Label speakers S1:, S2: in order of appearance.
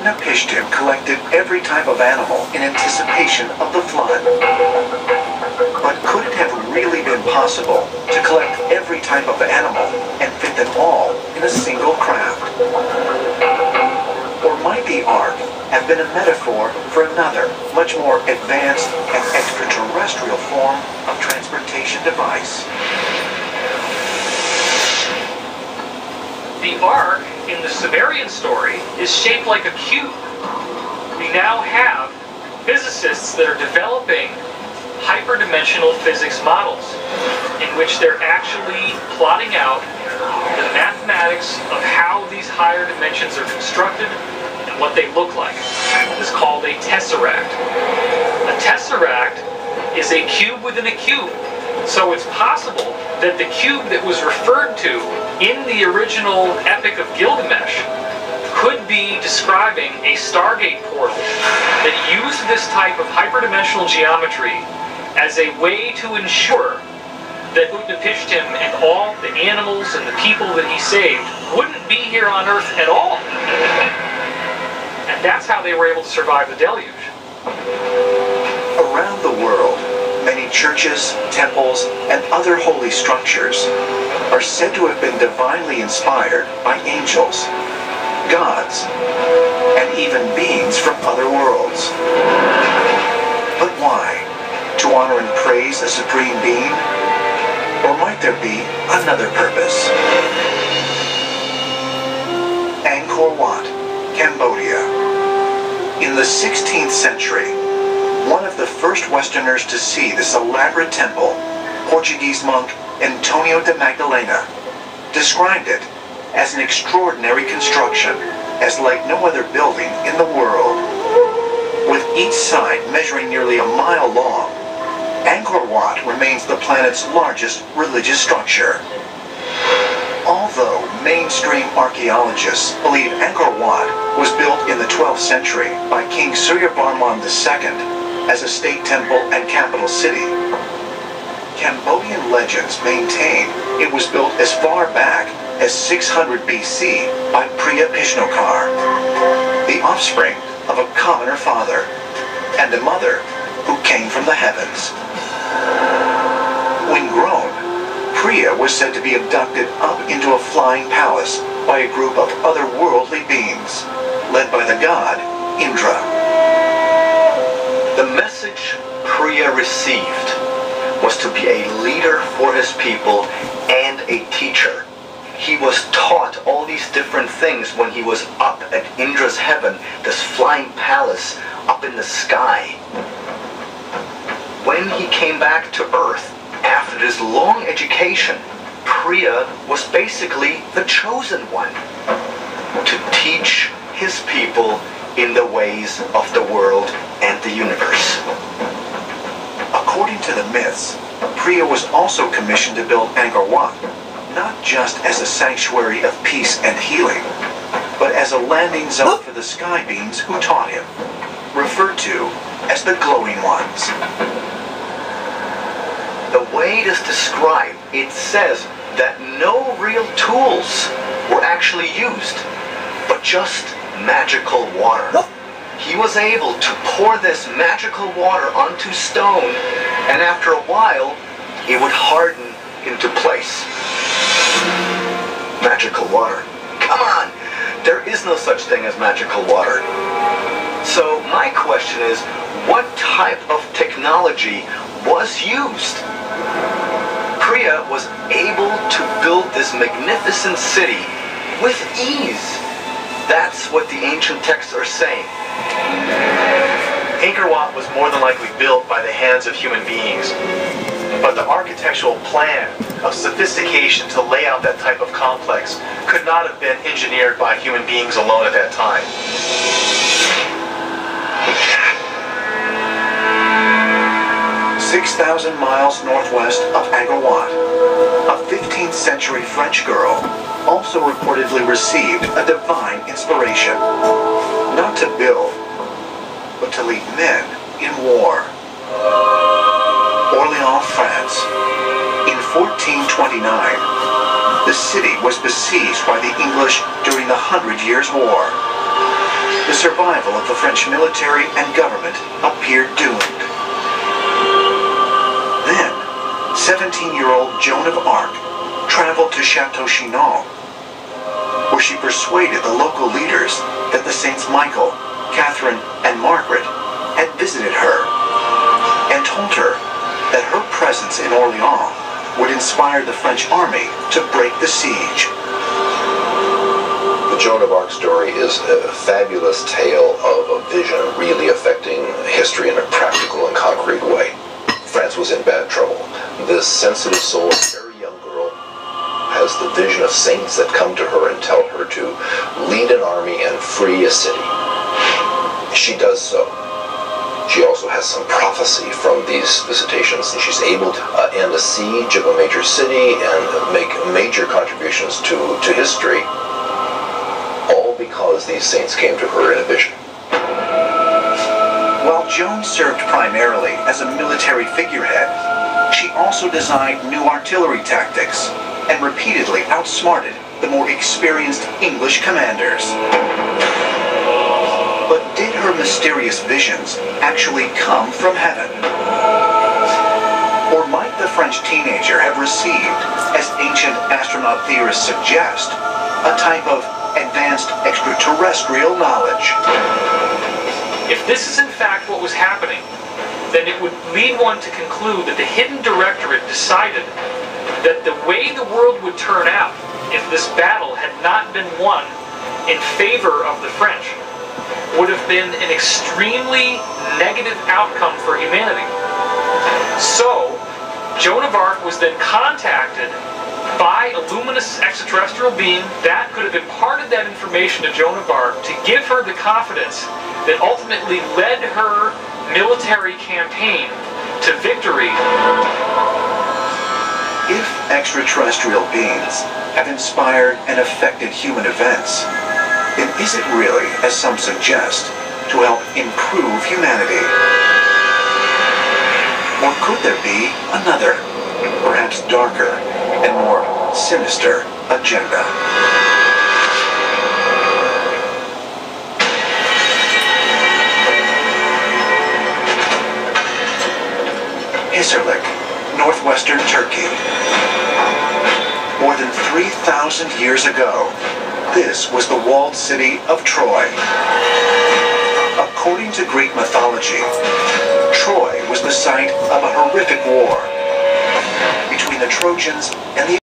S1: Utnapishtim collected every type of animal in anticipation of the flood. But could it have really been possible to collect every type of animal and fit them all in a single craft? Or might the ark have been a metaphor for another, much more advanced and extraterrestrial form of transportation device?
S2: The ark in the Sumerian story is shaped like a cube. We now have physicists that are developing hyperdimensional physics models in which they're actually plotting out the mathematics of how these higher dimensions are constructed and what they look like. This is called a tesseract. A tesseract is a cube within a cube. So it's possible that the cube that was referred to in the original Epic of Gilgamesh could be describing a Stargate portal that used this type of hyperdimensional geometry as a way to ensure that Utnapishtim and all the animals and the people that he saved wouldn't be here on Earth at all. And that's how they were able to survive the deluge.
S1: Around the world, many churches, temples, and other holy structures are said to have been divinely inspired by angels, gods, and even beings from other worlds. But why? To honor and praise a supreme being? Or might there be another purpose? Angkor Wat, Cambodia. In the 16th century, one of the first Westerners to see this elaborate temple, Portuguese monk Antonio de Magdalena, described it as an extraordinary construction, as like no other building in the world. With each side measuring nearly a mile long, Angkor Wat remains the planet's largest religious structure. Although mainstream archaeologists believe Angkor Wat was built in the 12th century by King Suryavarman II as a state temple and capital city, Cambodian legends maintain it was built as far back as 600 BC by Priya Pishnokar, the offspring of a commoner father and a mother who came from the heavens. When grown, Priya was said to be abducted up into a flying palace by a group of otherworldly beings, led by the god Indra.
S3: The message Priya received was to be a leader for his people and a teacher. He was taught all these different things when he was up at Indra's heaven, this flying palace up in the sky. When he came back to Earth after this long education, Priya was basically the chosen one to teach his people in the ways of the world and the universe.
S1: According to the myths, Priya was also commissioned to build Angkor Wat, not just as a sanctuary of peace and healing, but as a landing zone for the sky beings who taught him, referred to as the glowing ones.
S3: The way it is described, it says that no real tools were actually used, but just magical water. He was able to pour this magical water onto stone, and after a while, it would harden into place. Magical water. Come on! There is no such thing as magical water. So my question is, what type of technology was used? Priya was able to build this magnificent city with ease. That's what the ancient texts are saying.
S4: Angkor Wat was more than likely built by the hands of human beings, but the architectural plan of sophistication to lay out that type of complex could not have been engineered by human beings alone at that time.
S1: 6,000 miles northwest of Angkor Wat, a 15th century French girl also reportedly received a divine inspiration, not to build, but to lead men in war. Orléans, France. In 1429, the city was besieged by the English during the 100 Years' War. the survival of the French military and government appeared doomed. Then, 17-year-old Joan of Arc traveled to Chateau Chinon, where she persuaded the local leaders that the Saints Michael, Catherine, and Margaret had visited her and told her that her presence in Orléans would inspire the French army to break the siege.
S5: The Joan of Arc story is a fabulous tale of a vision really affecting history in a practical and concrete way. France was in bad trouble. This sensitive soul, very young girl, has the vision of saints that come to her and tell her to lead an army and free a city. She does so. She also has some prophecy from these visitations, and she's able to end a siege of a major city and make major contributions to history, all because these saints came to her in a vision.
S1: While Joan served primarily as a military figurehead, she also designed new artillery tactics and repeatedly outsmarted the more experienced English commanders. But did her mysterious visions actually come from heaven? Or might the French teenager have received, as ancient astronaut theorists suggest, a type of advanced extraterrestrial knowledge?
S2: If this is in fact what was happening, then it would lead one to conclude that the Hidden Directorate decided that the way the world would turn out if this battle had not been won in favor of the French would have been an extremely negative outcome for humanity. So, Joan of Arc was then contacted by a luminous extraterrestrial being that could have imparted that information to Joan of Arc to give her the confidence that ultimately led her military campaign to victory.
S1: If extraterrestrial beings have inspired and affected human events, then is it really, as some suggest, to help improve humanity? Or could there be another, perhaps darker and more sinister agenda? Hisarlik, northwestern Turkey. More than 3,000 years ago, this was the walled city of Troy. According to Greek mythology, Troy was the site of a horrific war between the Trojans and the